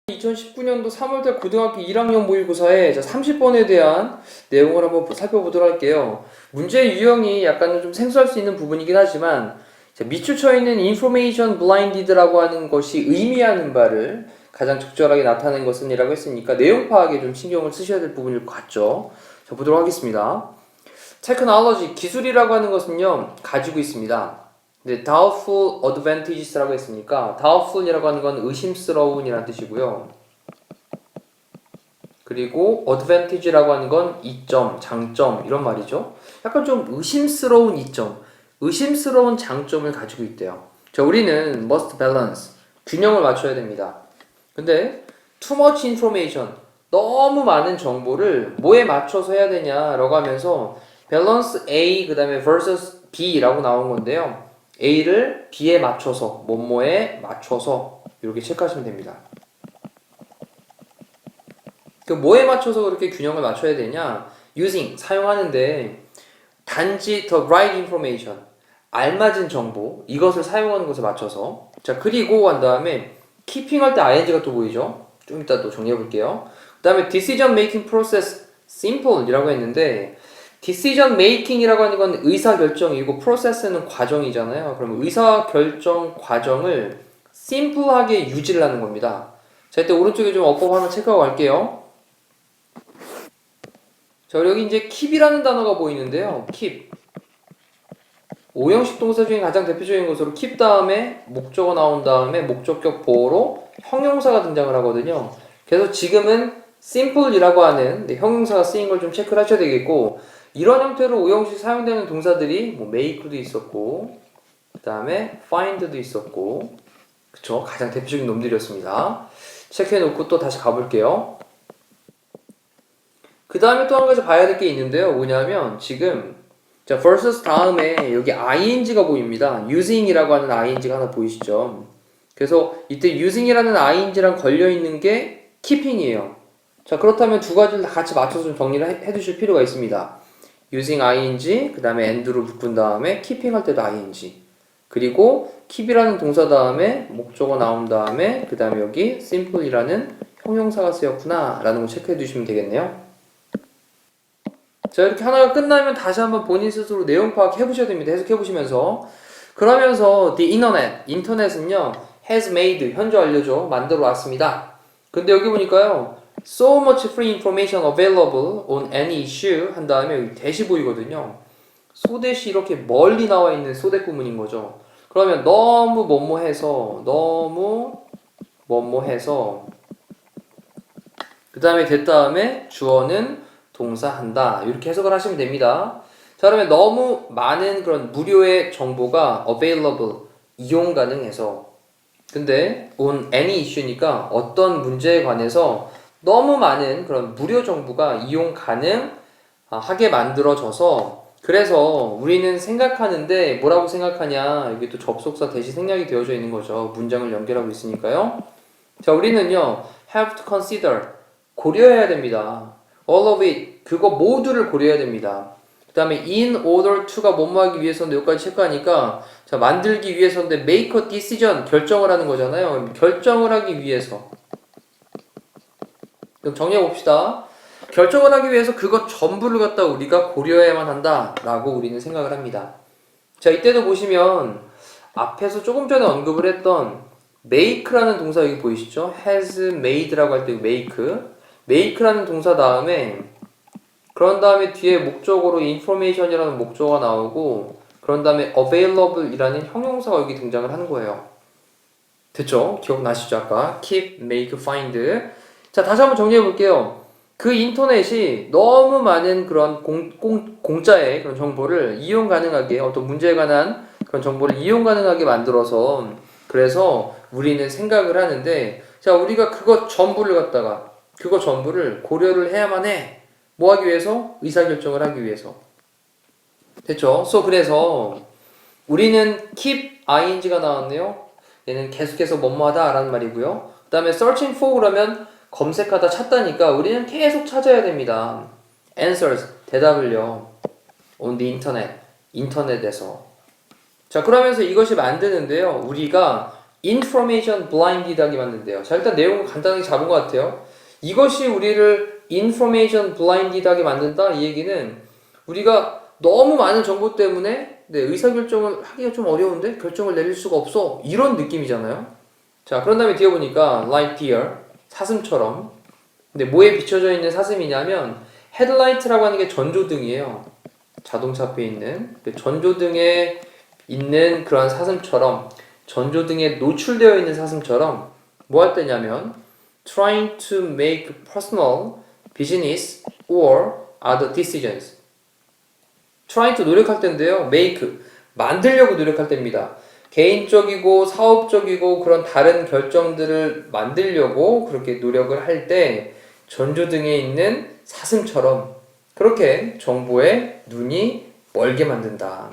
(2019년도 3월달) 고등학교 1학년 모의고사에 30번에 대한 내용을 한번 살펴보도록 할게요. 문제 유형이 약간은 좀 생소할 수 있는 부분이긴 하지만 밑줄 있는 information blinded라고 하는 것이 의미하는 바를 가장 적절하게 나타낸 것은 이라고 했으니까 내용 파악에 좀 신경을 쓰셔야 될 부분일 것 같죠. 자, 보도록 하겠습니다. technology, 기술이라고 하는 것은요, 가지고 있습니다. 네, doubtful advantages라고 했으니까 doubtful이라고 하는 건 의심스러운이라는 뜻이고요. 그리고 advantage라고 하는 건 이점, 장점 이런 말이죠. 약간 좀 의심스러운 이점, 의심스러운 장점을 가지고 있대요. 자, 우리는 must balance, 균형을 맞춰야 됩니다. 근데 too much information, 너무 많은 정보를 뭐에 맞춰서 해야 되냐라고 하면서 balance A 그 다음에 versus B라고 나온 건데요. A를 B에 맞춰서, 뭐뭐에 맞춰서 이렇게 체크하시면 됩니다. 그 뭐에 맞춰서 그렇게 균형을 맞춰야 되냐? using, 사용하는데 단지 the right information, 알맞은 정보, 이것을 사용하는 것에 맞춰서. 자, 그리고 한 다음에 keeping 할 때 ing가 또 보이죠? 좀 이따 또 정리해 볼게요. 그 다음에 decision making process simple 이라고 했는데 decision making이라고 하는 건 의사결정이고 process는 과정이잖아요. 그럼 의사결정 과정을 simple하게 유지를 하는 겁니다. 자, 이때 오른쪽에 좀 어법 하나 체크하고 갈게요. 자, 여기 이제 keep이라는 단어가 보이는데요. keep. 5형식 동사 중에 가장 대표적인 것으로 keep 다음에 목적어 나온 다음에 목적격 보어로 형용사가 등장을 하거든요. 그래서 지금은 simple이라고 하는 형용사가 쓰인 걸 좀 체크를 하셔야 되겠고, 이런 형태로 5형식 사용되는 동사들이 뭐 make도 있었고, 그 다음에 find도 있었고, 그쵸? 가장 대표적인 놈들이었습니다. 체크해 놓고 또 다시 가볼게요. 그 다음에 또 한 가지 봐야 될 게 있는데요. 뭐냐면 지금 자, versus 다음에 여기 ing가 보입니다. using이라고 하는 ing가 하나 보이시죠? 그래서 이때 using이라는 ing랑 걸려있는 게 keeping이에요. 자, 그렇다면 두 가지를 다 같이 맞춰서 좀 정리를 해두실 필요가 있습니다. using ing, 그 다음에 and로 묶은 다음에 keeping 할 때도 ing. 그리고 keep이라는 동사 다음에 목적어 나온 다음에 그 다음에 여기 simple이라는 형용사가 쓰였구나 라는 거 체크해 두시면 되겠네요. 자, 이렇게 하나가 끝나면 다시 한번 본인 스스로 내용 파악 해보셔야 됩니다. 해석해 보시면서. 그러면서 the internet, 인터넷은요 has made, 현재 완료죠. 만들어 왔습니다. 근데 여기 보니까요 so much free information available on any issue 한 다음에 여기 대시 보이거든요. 소대시 이렇게 멀리 나와 있는 소대구문인 거죠. 그러면 너무 뭐뭐해서 그 다음에 된 다음에 주어는 동사한다. 이렇게 해석을 하시면 됩니다. 자, 그러면 너무 많은 그런 무료의 정보가 available, 이용 가능해서, 근데 on any issue니까 어떤 문제에 관해서 너무 많은 그런 무료 정보가 이용 가능하게 만들어져서, 그래서 우리는 생각하는데 뭐라고 생각하냐, 여기 또 접속사 대시 생략이 되어져 있는 거죠. 문장을 연결하고 있으니까요. 자, 우리는요 have to consider, 고려해야 됩니다. all of it, 그거 모두를 고려해야 됩니다. 그 다음에 in order to가 뭐뭐 하기 위해서인데 여기까지 체크하니까 자, 만들기 위해서인데 make a decision, 결정을 하는 거잖아요. 결정을 하기 위해서. 그럼 정리해 봅시다. 결정을 하기 위해서 그것 전부를 갖다 우리가 고려해야만 한다 라고 우리는 생각을 합니다. 자, 이때도 보시면 앞에서 조금 전에 언급을 했던 make라는 동사 여기 보이시죠? has made라고 할 때 make라는 동사 다음에 그런 다음에 뒤에 목적어로 information이라는 목적어가 나오고 그런 다음에 available이라는 형용사가 여기 등장을 하는 거예요. 됐죠? 기억나시죠? 아까 keep, make, find. 자, 다시 한번 정리해 볼게요. 그 인터넷이 너무 많은 그런 공짜의 그런 정보를 이용 가능하게, 어떤 문제에 관한 그런 정보를 이용 가능하게 만들어서, 그래서 우리는 생각을 하는데, 자, 우리가 그것 전부를 고려를 해야만 해. 뭐 하기 위해서? 의사결정을 하기 위해서. 됐죠? 그래서 우리는 keep ing가 나왔네요. 얘는 계속해서 뭐뭐하다 라는 말이고요. 그 다음에 searching for 그러면 검색하다 찾다니까 우리는 계속 찾아야 됩니다. answers, 대답을요. on the internet. 인터넷에서. 자, 그러면서 이것이 만드는데요. 우리가 information blinded하게 만든대요. 자, 일단 내용을 간단하게 잡은 것 같아요. 이것이 우리를 information blinded하게 만든다. 이 얘기는 우리가 너무 많은 정보 때문에 의사결정을 하기가 좀 어려운데 결정을 내릴 수가 없어. 이런 느낌이잖아요. 자, 그런 다음에 뒤에 보니까 like deer, 사슴처럼. 근데 뭐에 비춰져 있는 사슴이냐면 헤드라이트라고 하는 게 전조등이에요. 자동차 앞에 있는 그 전조등에 있는 그런 사슴처럼 전조등에 노출되어 있는 사슴처럼 뭐 할 때냐면 trying to make personal, business or other decisions. trying to 노력할 때인데요. make 만들려고 노력할 때입니다. 개인적이고 사업적이고 그런 다른 결정들을 만들려고 그렇게 노력을 할 때 전조등에 있는 사슴처럼 그렇게 정보에 눈이 멀게 만든다.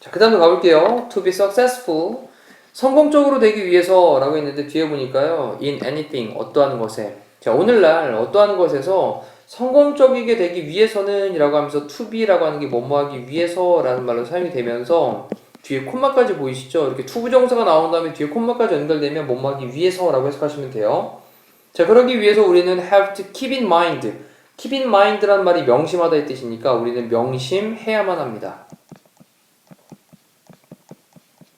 자, 그 다음에 가볼게요. To be successful. 성공적으로 되기 위해서 라고 했는데 뒤에 보니까요. In anything. 어떠한 것에. 자, 오늘날 어떠한 것에서 성공적이게 되기 위해서는 이라고 하면서 to be라고 하는 게 뭐뭐 하기 위해서 라는 말로 사용이 되면서 뒤에 콤마까지 보이시죠? 이렇게 투부정사가 나온 다음에 뒤에 콤마까지 연결되면 뭐뭐 하기 위해서 라고 해석하시면 돼요. 자, 그러기 위해서 우리는 have to keep in mind. keep in mind란 말이 명심하다의 뜻이니까 우리는 명심해야만 합니다.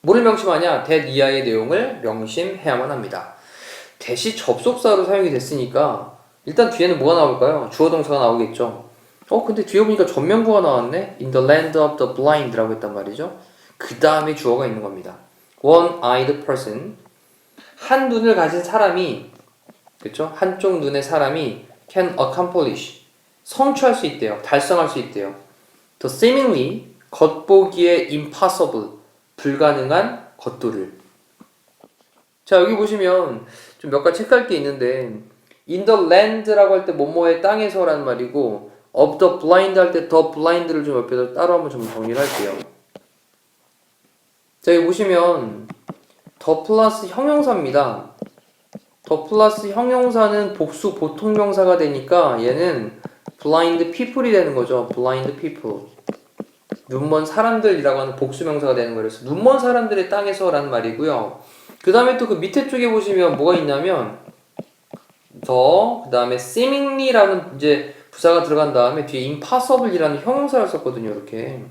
뭐를 명심하냐? that 이하의 내용을 명심해야만 합니다. 대시 접속사로 사용이 됐으니까 일단 뒤에는 뭐가 나올까요? 주어 동사가 나오겠죠. 근데 뒤에 보니까 전면부가 나왔네? In the land of the blind 라고 했단 말이죠. 그 다음에 주어가 있는 겁니다. One-eyed person. 한 눈을 가진 사람이, 그렇죠? 한쪽 눈의 사람이 can accomplish. 성취할 수 있대요. 달성할 수 있대요. The seemingly, 겉보기에 impossible. 불가능한 것들을. 자, 여기 보시면 좀 몇 가지 체크할 게 있는데 in the land라고 할 때 뭐뭐의 땅에서라는 말이고 of the blind 할 때 the blind를 좀 옆에서 따로 한번 좀 정리를 할게요. 자, 여기 보시면 the 플러스 형용사입니다. the 플러스 형용사는 복수 보통명사가 되니까 얘는 blind people이 되는 거죠. blind people. 눈먼 사람들이라고 하는 복수명사가 되는 거예요. 그래서 눈먼 사람들의 땅에서 라는 말이고요. 그 다음에 또 그 밑에 쪽에 보시면 뭐가 있냐면 그 다음에 seemingly라는 이제 부사가 들어간 다음에 뒤에 impossible이라는 형용사를 썼거든요. 이렇게.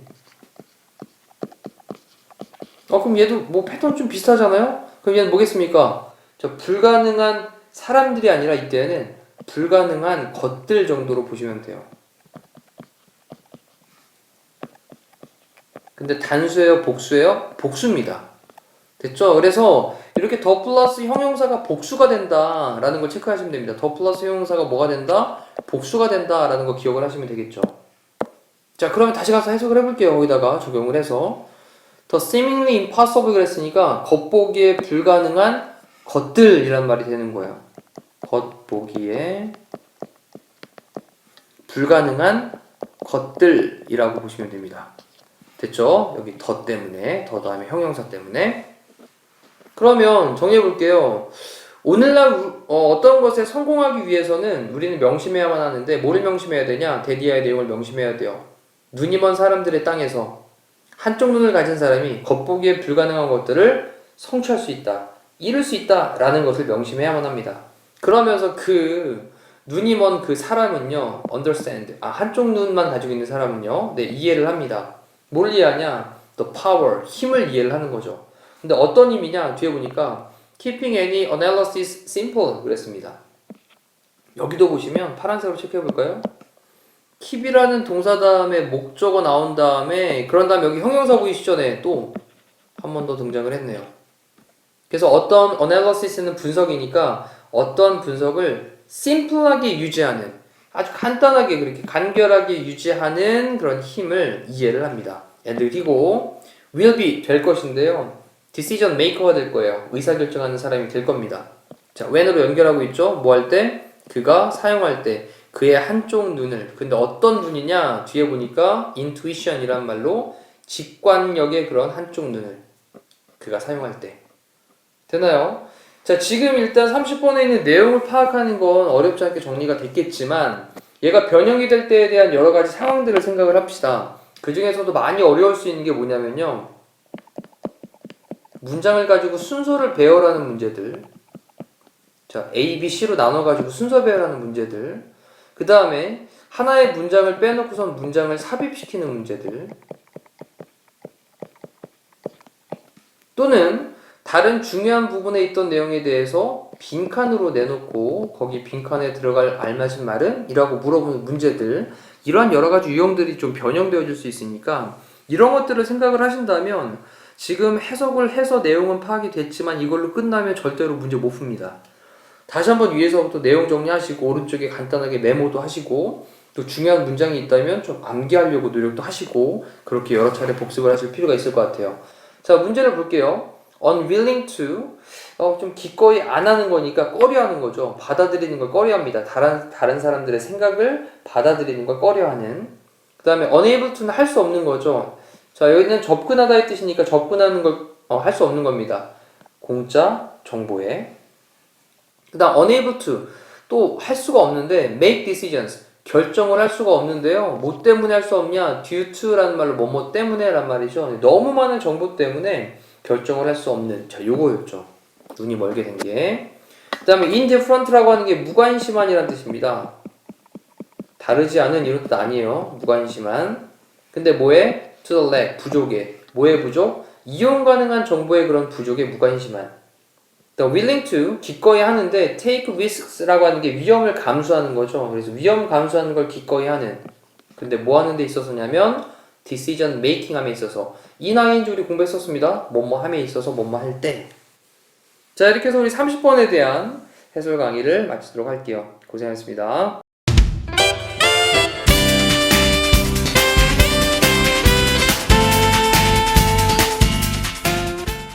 그럼 얘도 뭐 패턴 좀 비슷하잖아요? 그럼 얘는 뭐겠습니까? 불가능한 사람들이 아니라 이때는 불가능한 것들 정도로 보시면 돼요. 근데 단수예요? 복수예요? 복수입니다. 됐죠? 그래서 이렇게 더 플러스 형용사가 복수가 된다라는 걸 체크하시면 됩니다. 더 플러스 형용사가 뭐가 된다? 복수가 된다라는 거 기억을 하시면 되겠죠. 자, 그러면 다시 가서 해석을 해볼게요. 거기다가 적용을 해서 The seemingly impossible 그랬으니까 겉보기에 불가능한 것들이란 말이 되는 거예요. 겉보기에 불가능한 것들이라고 보시면 됩니다. 됐죠? 여기 더 때문에, 더 다음에 형용사 때문에. 그러면 정리해 볼게요. 오늘날 어떤 것에 성공하기 위해서는 우리는 명심해야만 하는데 뭐를 명심해야 되냐? 데디아의 내용을 명심해야 돼요. 눈이 먼 사람들의 땅에서 한쪽 눈을 가진 사람이 겉보기에 불가능한 것들을 성취할 수 있다, 이룰 수 있다 라는 것을 명심해야만 합니다. 그러면서 그 눈이 먼 그 사람은요, understand, 한쪽 눈만 가지고 있는 사람은요, 이해를 합니다. 뭘 이해하냐? The power, 힘을 이해를 하는 거죠. 근데 어떤 힘이냐? 뒤에 보니까 keeping any analysis simple 그랬습니다. 여기도 보시면 파란색으로 체크해 볼까요? keep이라는 동사 다음에 목적어 나온 다음에 그런 다음에 여기 형용사 보이시죠? 네, 또 한 번 더 등장을 했네요. 그래서 어떤 analysis는 분석이니까 어떤 분석을 simple하게 유지하는, 아주 간단하게 그렇게 간결하게 유지하는 그런 힘을 이해를 합니다. 그리고 will be 될 것인데요. decision maker가 될 거예요. 의사결정하는 사람이 될 겁니다. 자, when으로 연결하고 있죠? 뭐 할 때? 그가 사용할 때 그의 한쪽 눈을. 근데 어떤 눈이냐? 뒤에 보니까 intuition이란 말로 직관력의 그런 한쪽 눈을 그가 사용할 때. 되나요? 자, 지금 일단 30번에 있는 내용을 파악하는 건 어렵지 않게 정리가 됐겠지만 얘가 변형이 될 때에 대한 여러 가지 상황들을 생각을 합시다. 그 중에서도 많이 어려울 수 있는 게 뭐냐면요. 문장을 가지고 순서를 배열하는 문제들. 자, A, B, C로 나눠가지고 순서 배열하는 문제들. 그 다음에 하나의 문장을 빼놓고선 문장을 삽입시키는 문제들. 또는 다른 중요한 부분에 있던 내용에 대해서 빈칸으로 내놓고 거기 빈칸에 들어갈 알맞은 말은? 이라고 물어보는 문제들. 이러한 여러 가지 유형들이 좀 변형되어질 수 있으니까 이런 것들을 생각을 하신다면 지금 해석을 해서 내용은 파악이 됐지만 이걸로 끝나면 절대로 문제 못 풉니다. 다시 한번 위에서부터 내용 정리하시고 오른쪽에 간단하게 메모도 하시고 또 중요한 문장이 있다면 좀 암기하려고 노력도 하시고 그렇게 여러 차례 복습을 하실 필요가 있을 것 같아요. 자, 문제를 볼게요. unwilling to 좀 기꺼이 안 하는 거니까 꺼려하는 거죠. 받아들이는 걸 꺼려합니다. 다른 사람들의 생각을 받아들이는 걸 꺼려하는. 그 다음에 unable to는 할 수 없는 거죠. 자, 여기는 접근하다의 뜻이니까 접근하는 걸 할 수 없는 겁니다. 공짜 정보에. 그 다음 unable to 또 할 수가 없는데 make decisions 결정을 할 수가 없는데요. 뭐 때문에 할 수 없냐? due to라는 말로 뭐뭐 때문에 란 말이죠. 너무 많은 정보 때문에 결정을 할 수 없는. 자, 요거였죠. 눈이 멀게 된 게. 그 다음에 indifferent라고 하는 게 무관심한이라는 뜻입니다. 다르지 않은 이런 뜻 아니에요. 무관심한. 근데 뭐에? to the lack 부족에. 뭐에 부족? 이용 가능한 정보의 그런 부족에 무관심한. The willing to 기꺼이 하는데 take risks라고 하는 게 위험을 감수하는 거죠. 그래서 위험 감수하는 걸 기꺼이 하는. 근데 뭐 하는 데 있어서냐면 decision making 함에 있어서 인하인지 우리 공부했었습니다. 뭐뭐 함에 있어서 뭐뭐 할 때. 자, 이렇게 해서 우리 30번에 대한 해설 강의를 마치도록 할게요. 고생하셨습니다.